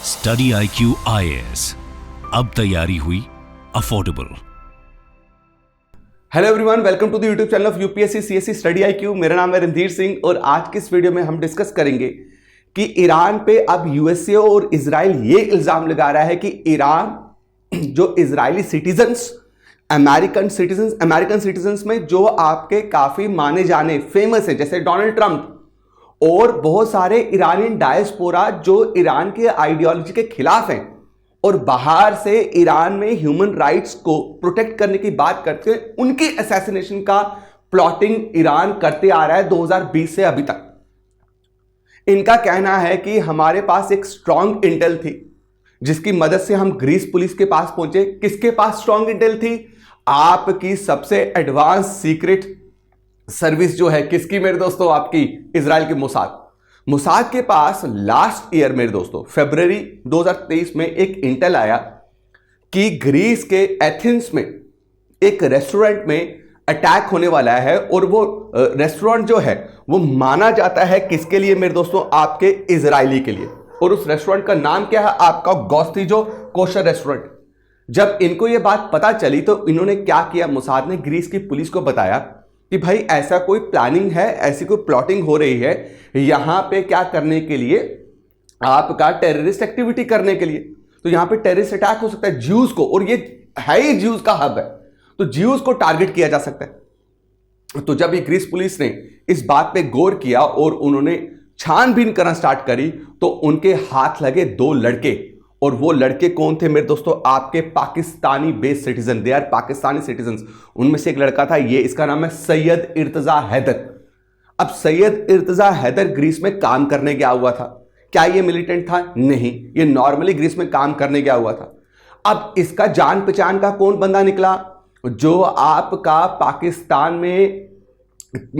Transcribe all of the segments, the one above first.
Study IQ IAS, अब तैयारी हुई affordable. Hello everyone, welcome to the YouTube channel of UPSC CSC study IQ। मेरा नाम है रणधीर सिंह और आज की इस वीडियो में हम डिस्कस करेंगे कि ईरान पे अब यूएसए और इजराइल ये इल्जाम लगा रहा है कि ईरान जो इजरायली सिटीजन्स अमेरिकन सिटीजन्स में जो आपके काफी माने जाने फेमस है, जैसे डोनाल्ड ट्रंप और बहुत सारे ईरानियन डायस्पोरा जो ईरान के आइडियोलॉजी के खिलाफ हैं और बाहर से ईरान में ह्यूमन राइट्स को प्रोटेक्ट करने की बात करते हैं, उनकी असैसिनेशन का प्लॉटिंग ईरान करते आ रहा है 2020 से अभी तक। इनका कहना है कि हमारे पास एक स्ट्रांग इंटेल थी जिसकी मदद से हम ग्रीस पुलिस के पास पहुंचे। किसके पास स्ट्रांग इंटेल थी? आपकी सबसे एडवांस सीक्रेट सर्विस जो है, किसकी मेरे दोस्तों? आपकी इजराइल के मोसाद के पास लास्ट ईयर मेरे दोस्तों फरवरी 2023 में एक इंटेल आया कि ग्रीस के एथेंस में एक रेस्टोरेंट में अटैक होने वाला है और वो रेस्टोरेंट जो है वो माना जाता है किसके लिए मेरे दोस्तों? आपके इजरायली के लिए। और उस रेस्टोरेंट का नाम क्या है? आपका गोस्तिजो कोशर रेस्टोरेंट। जब इनको ये बात पता चली तो इन्होंने क्या किया? मोसाद ने ग्रीस की पुलिस को बताया कि भाई ऐसा कोई प्लानिंग है, ऐसी कोई प्लॉटिंग हो रही है यहां पे क्या करने के लिए? आपका टेररिस्ट एक्टिविटी करने के लिए। तो यहां पे टेररिस्ट अटैक हो सकता है ज्यूज को, और ये है ही ज्यूज का हब है, तो ज्यूज को टारगेट किया जा सकता है। तो जब ये ग्रीस पुलिस ने इस बात पे गौर किया और उन्होंने छानबीन करना स्टार्ट करी तो उनके हाथ लगे दो लड़के। और वो लड़के कौन थे मेरे दोस्तों? आपके Pakistani based citizen, they are Pakistani citizen. उनमें से एक लड़का था, ये इसका नाम है सैयद इर्तजा हैदर। अब सैयद इर्तजा हैदर ग्रीस में काम करने गया हुआ था। क्या ये मिलिटेंट था? नहीं, ये नॉर्मली ग्रीस में काम करने गया हुआ था। अब इसका जान पहचान का कौन बंदा निकला? जो आपका पाकिस्तान में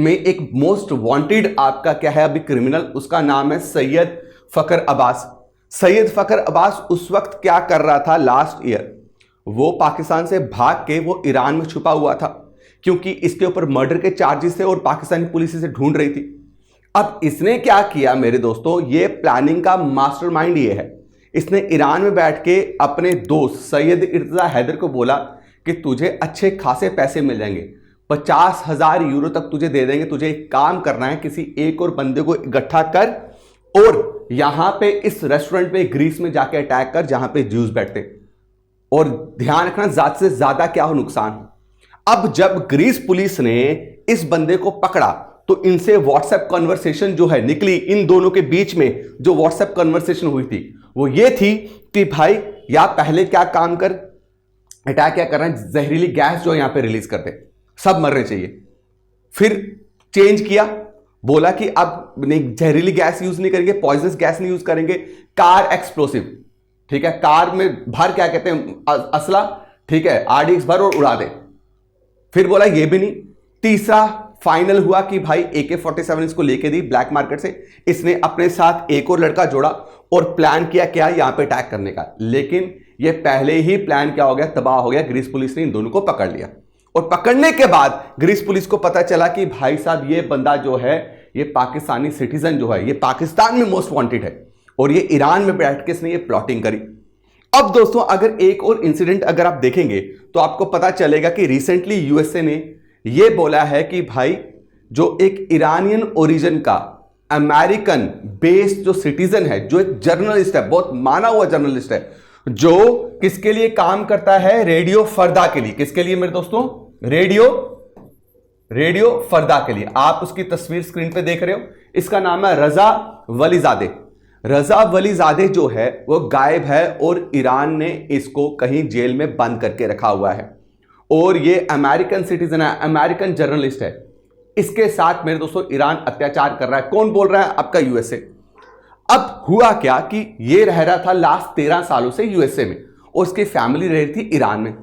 एक मोस्ट वांटेड आपका क्या है अभी क्रिमिनल, उसका नाम है सैयद फखर अब्बास। सैयद फखर अब्बास उस वक्त क्या कर रहा था? लास्ट ईयर वो पाकिस्तान से भाग के वो ईरान में छुपा हुआ था क्योंकि इसके ऊपर मर्डर के चार्जेस थे और पाकिस्तानी पुलिस इसे ढूंढ रही थी। अब इसने क्या किया मेरे दोस्तों? ये प्लानिंग का मास्टरमाइंड ये है। इसने ईरान में बैठ के अपने दोस्त सैयद इर्तजा हैदर को बोला कि तुझे अच्छे खासे पैसे मिल जाएंगे, 50,000 यूरो तक तुझे दे देंगे। तुझे एक काम करना है, किसी एक और बंदे को इकट्ठा कर और यहां पे इस रेस्टोरेंट में ग्रीस में जाके अटैक कर जहां पे ज्यूज बैठते, और ध्यान रखना ज्यादा से ज्यादा क्या हो नुकसान। अब जब ग्रीस पुलिस ने इस बंदे को पकड़ा तो इनसे व्हाट्सएप कन्वर्सेशन जो है निकली। इन दोनों के बीच में जो व्हाट्सएप कन्वर्सेशन हुई थी वो ये थी कि भाई या पहले क्या काम कर, अटैक क्या कर रहे हैं, जहरीली गैस जो यहां पे रिलीज करते, सब मरने चाहिए। फिर चेंज किया, बोला कि अब नहीं, जहरीली गैस यूज नहीं करेंगे, पॉइजनस गैस नहीं यूज करेंगे, कार एक्सप्लोसिव, ठीक है, कार में भर क्या कहते हैं असला, ठीक है, RDX भर और उड़ा दे। फिर बोला ये भी नहीं। तीसरा फाइनल हुआ कि भाई AK-47 इसको लेके दी ब्लैक मार्केट से। इसने अपने साथ एक और लड़का जोड़ा और प्लान किया क्या? यहां पे अटैक करने का। लेकिन ये पहले ही प्लान क्या हो गया? तबाह हो गया। ग्रीस पुलिस ने इन दोनों को पकड़ लिया और पकड़ने के बाद ग्रीस पुलिस को पता चला कि भाई साहब ये बंदा जो है, ये पाकिस्तानी सिटीजन जो है, ये पाकिस्तान में मोस्ट वांटेड है और ये ईरान में बैठ के इसने ये प्लॉटिंग करी। अब दोस्तों अगर एक और इंसिडेंट अगर आप देखेंगे तो आपको पता चलेगा कि रिसेंटली यूएसए ने ये बोला है कि भाई जो एक ईरानियन ओरिजिन का अमेरिकन बेस्ड जो सिटीजन है, जो एक जर्नलिस्ट है, बहुत माना हुआ जर्नलिस्ट है, जो किसके लिए काम करता है? रेडियो फरदा के लिए। किसके लिए मेरे दोस्तों? रेडियो फरदा के लिए। आप उसकी तस्वीर स्क्रीन पे देख रहे हो। इसका नाम है रजा वलीजादे। रजा वलीजादे जो है वो गायब है और ईरान ने इसको कहीं जेल में बंद करके रखा हुआ है और ये अमेरिकन सिटीजन है, अमेरिकन जर्नलिस्ट है। इसके साथ मेरे दोस्तों ईरान अत्याचार कर रहा है। कौन बोल रहा है? आपका यूएसए। अब हुआ क्या कि ये रह रहा था लास्ट 13 सालों से यूएसए में और उसकी फैमिली रह रही थी ईरान में।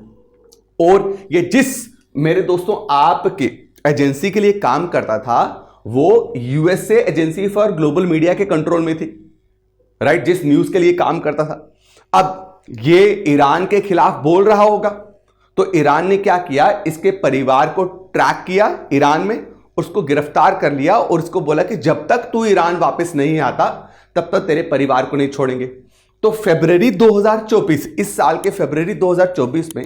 और ये जिस मेरे दोस्तों आपके एजेंसी के लिए काम करता था वो USA agency for global media के कंट्रोल में थी, राइट, जिस न्यूज के लिए काम करता था। अब ये ईरान के खिलाफ बोल रहा होगा तो ईरान ने क्या किया? इसके परिवार को ट्रैक किया ईरान में, उसको गिरफ्तार कर लिया और उसको बोला कि जब तक तू ईरान वापस नहीं आता तब तक तेरे परिवार को नहीं छोड़ेंगे। तो फरवरी 2024, इस साल के फरवरी 2024 में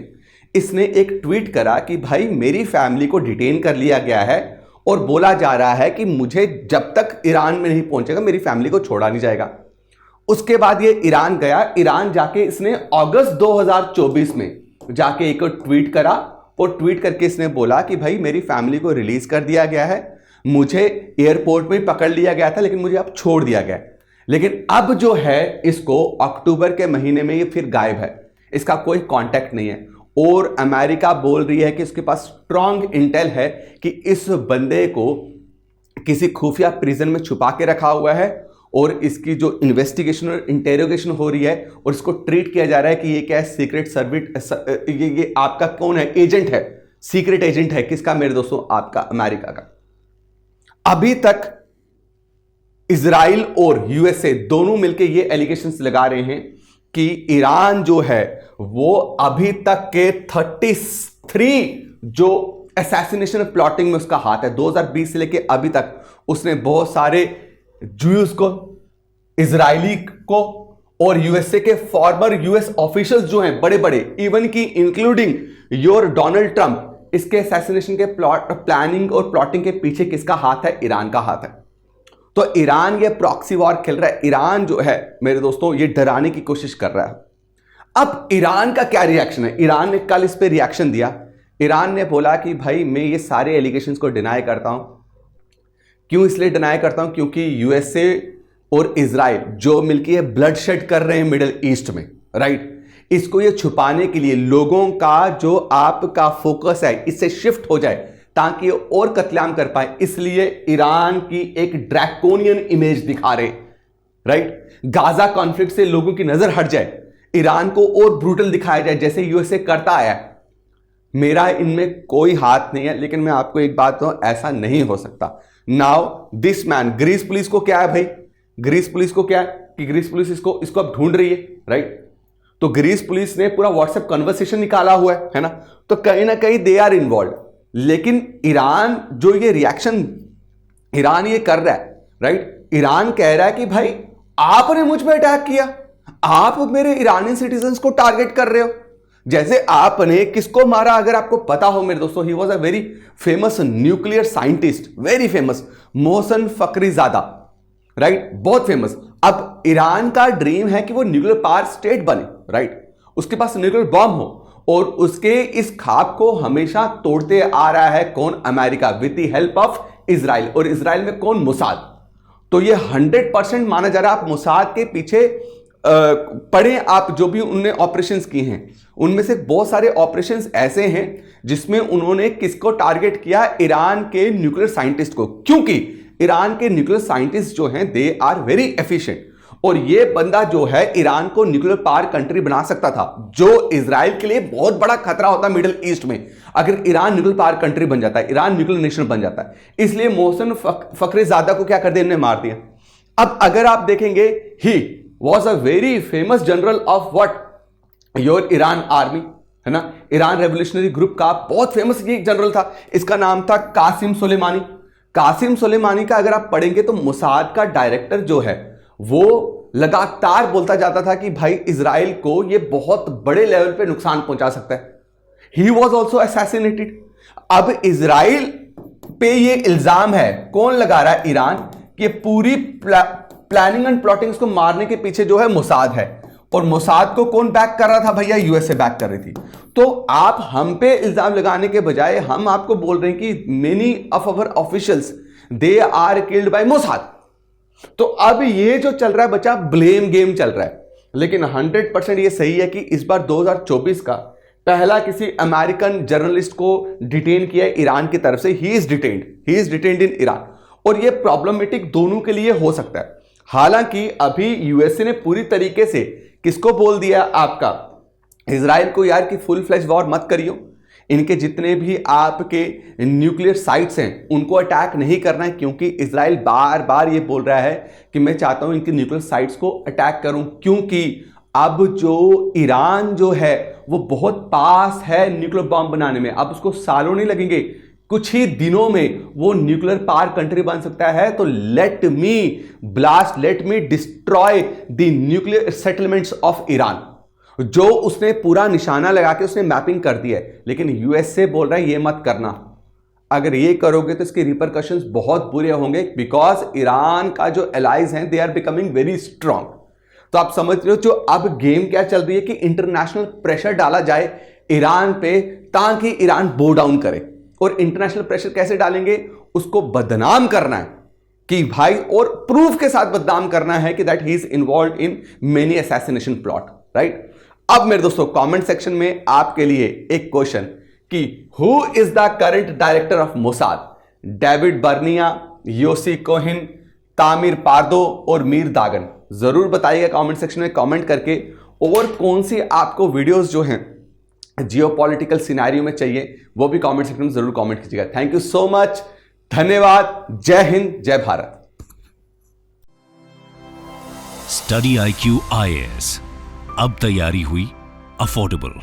इसने एक ट्वीट करा कि भाई मेरी फैमिली को डिटेन कर लिया गया है और बोला जा रहा है कि मुझे जब तक ईरान में नहीं पहुंचेगा मेरी फैमिली को छोड़ा नहीं जाएगा। उसके बाद ये ईरान गया, ईरान जाके इसने अगस्त 2024 में जाके एक ट्वीट करा और ट्वीट करके इसने बोला कि भाई मेरी फैमिली को रिलीज कर दिया गया है, मुझे एयरपोर्ट में पकड़ लिया गया था लेकिन मुझे अब छोड़ दिया गया है। लेकिन अब जो है इसको अक्टूबर के महीने में ये फिर गायब है, इसका कोई कांटेक्ट नहीं है और अमेरिका बोल रही है कि इसके पास स्ट्रांग इंटेल है कि इस बंदे को किसी खुफिया प्रिजन में छुपा के रखा हुआ है और इसकी जो इन्वेस्टिगेशन और इंटेरोगेशन हो रही है और इसको ट्रीट किया जा रहा है कि ये क्या है, सीक्रेट सर्विस, ये आपका कौन है, एजेंट है, सीक्रेट एजेंट है। किसका मेरे दोस्तों? आपका, अमेरिका का। अभी तक इजराइल और यूएसए दोनों मिलकर ये एलिगेशंस लगा रहे हैं कि ईरान जो है वो अभी तक के 33 जो असैसिनेशन प्लॉटिंग में उसका हाथ है। 2020 से लेके अभी तक उसने बहुत सारे जूस को, इजरायली को और यूएसए के फॉर्मर यूएस ऑफिशियल्स जो हैं बड़े बड़े, इवन की इंक्लूडिंग योर डोनाल्ड ट्रंप, इसके असैसिनेशन के प्लानिंग और प्लॉटिंग के पीछे किसका हाथ है? ईरान का हाथ है। तो ईरान ये प्रॉक्सी वॉर खेल रहा है। ईरान जो है मेरे दोस्तों ये डराने की कोशिश कर रहा है। अब ईरान का क्या रिएक्शन है? ईरान ने कल इस पे रिएक्शन दिया। ईरान ने बोला कि भाई मैं ये सारे एलिगेशंस को डिनाई करता हूं। क्यों इसलिए डिनाई करता हूं? क्योंकि यूएसए और इजराइल जो मिलकर ब्लड शेड कर रहे हैं मिडिल ईस्ट में, राइट, इसको ये छुपाने के लिए लोगों का जो आपका फोकस है इससे शिफ्ट हो जाए ताकि ये और कत्लेआम कर पाए, इसलिए ईरान की एक ड्रैकोनियन इमेज दिखा रहे, राइट। गाजा कॉन्फ्लिक्ट से लोगों की नजर हट जाए, ईरान को और ब्रूटल दिखाया जाए जैसे यूएसए करता आया है। मेरा इनमें कोई हाथ नहीं है, लेकिन मैं आपको एक बात कहूं, ऐसा नहीं हो सकता। Now this man, Greece police को क्या है भाई? ग्रीस पुलिस को क्या है कि ग्रीस पुलिस इसको अब ढूंढ रही है, राइट। तो ग्रीस पुलिस ने पूरा व्हाट्सएप कन्वर्सेशन निकाला हुआ है ना, तो कहीं ना कहीं दे आर इन्वॉल्व। लेकिन ईरान जो ये रिएक्शन ईरान ये कर रहा है, राइट, ईरान कह रहा है कि भाई आपने मुझ पर अटैक किया, आप मेरे ईरानी सिटीजन्स को टारगेट कर रहे हो। जैसे आपने किसको मारा, अगर आपको पता हो मेरे दोस्तों, he was a very famous nuclear scientist, very famous, Mohsen Fakhrizadeh, right, बहुत फेमस। अब ईरान का ड्रीम है कि वो न्यूक्लियर पावर स्टेट बने, राइट, उसके पास न्यूक्लियर बॉम्ब हो, और उसके इस ख्वाब को हमेशा तोड़ते आ रहा है कौन? America, with the help of Israel. और इजराइल में कौन? मोसाद। तो ये 100% माना जा रहा है। आप मोसाद के पीछे पढ़े, आप जो भी उन्होंने ऑपरेशंस किए हैं उनमें से बहुत सारे ऑपरेशंस ऐसे हैं जिसमें उन्होंने किसको टारगेट किया? ईरान के न्यूक्लियर साइंटिस्ट को, क्योंकि ईरान के न्यूक्लियर साइंटिस्ट जो हैं दे आर वेरी एफिशिएंट। और ये बंदा जो है ईरान को न्यूक्लियर पावर कंट्री बना सकता था, जो इजराइल के लिए बहुत बड़ा खतरा होता है मिडिल ईस्ट में। अगर ईरान न्यूक्लियर पावर कंट्री बन जाता है, ईरान न्यूक्लियर नेशन बन जाता है, इसलिए मोहसन फखरीजादा को क्या कर दिया? इन्होंने मार दिया। अब अगर आप देखेंगे, ही was a very famous general of what? Your Iran army, है ना, ईरान रेवोल्यूशनरी ग्रुप का बहुत फेमस ये जनरल था, इसका नाम था कासिम सुलेमानी। कासिम सुलेमानी का अगर आप पढ़ेंगे तो मोसाद का डायरेक्टर जो है वो लगातार बोलता जाता था कि भाई इजराइल को ये बहुत बड़े लेवल पे नुकसान पहुंचा सकता है। He was also assassinated. अब इजराइल पे ये इल्जाम है, कौन लगा रहा है? ईरान, कि पूरी प्लानिंग एंड प्लॉटिंग उसको मारने के पीछे जो है मोसाद है। और मोसाद को कौन बैक कर रहा था भैया? यूएसए बैक कर रही थी। तो आप हम पे इल्जाम लगाने के बजाय हम आपको बोल रहे हैं कि many of our officials they are killed by Mossad. तो अब ये जो चल रहा है बच्चा, ब्लेम गेम चल रहा है। लेकिन 100% ये सही है कि इस बार 2024 का पहला किसी अमेरिकन जर्नलिस्ट को डिटेन किया ईरान की तरफ से। He is detained in Iran. और ये प्रॉब्लमेटिक दोनों के लिए हो सकता है। हालांकि अभी यूएसए ने पूरी तरीके से किसको बोल दिया? आपका इजराइल को, यार कि फुल फ्लैश वॉर मत करियो, इनके जितने भी आपके न्यूक्लियर साइट्स हैं उनको अटैक नहीं करना है, क्योंकि इजराइल बार बार ये बोल रहा है कि मैं चाहता हूं इनकी न्यूक्लियर साइट्स को अटैक करूं, क्योंकि अब जो ईरान जो है वो बहुत पास है न्यूक्लियर बॉम्ब बनाने में। अब उसको सालों नहीं लगेंगे, कुछ ही दिनों में वो न्यूक्लियर पावर कंट्री बन सकता है, तो let me blast, let me destroy the nuclear settlements of Iran, जो उसने पूरा निशाना लगा के उसने मैपिंग कर दिया है। लेकिन यूएसए बोल रहा है ये मत करना, अगर ये करोगे तो इसके रिपरकशंस बहुत बुरे होंगे, बिकॉज ईरान का जो एलाइज हैं they are becoming very strong. तो आप समझ रहे हो जो अब गेम क्या चल रही है कि इंटरनेशनल प्रेशर डाला जाए ईरान पे ताकि ईरान बो डाउन करे। और इंटरनेशनल प्रेशर कैसे डालेंगे, उसको बदनाम करना है कि भाई, और प्रूफ के साथ बदनाम करना है कि that he is involve in many assassination plot, right. अब मेरे दोस्तों कमेंट सेक्शन में आपके लिए एक क्वेश्चन कि who is the current director of Mossad, David Barnea, Yossi Cohen, Tamir Pardo और मीर दागन। जरूर बताइएगा कमेंट सेक्शन में कमेंट करके। और कौन सी आपको वीडियोस जो हैं जियोपॉलिटिकल सिनेरियो में चाहिए वो भी कमेंट सेक्शन में जरूर कमेंट कीजिएगा। थैंक यू सो मच, धन्यवाद, जय हिंद, जय भारत। स्टडी IQ IAS, अब तैयारी हुई अफोर्डेबल।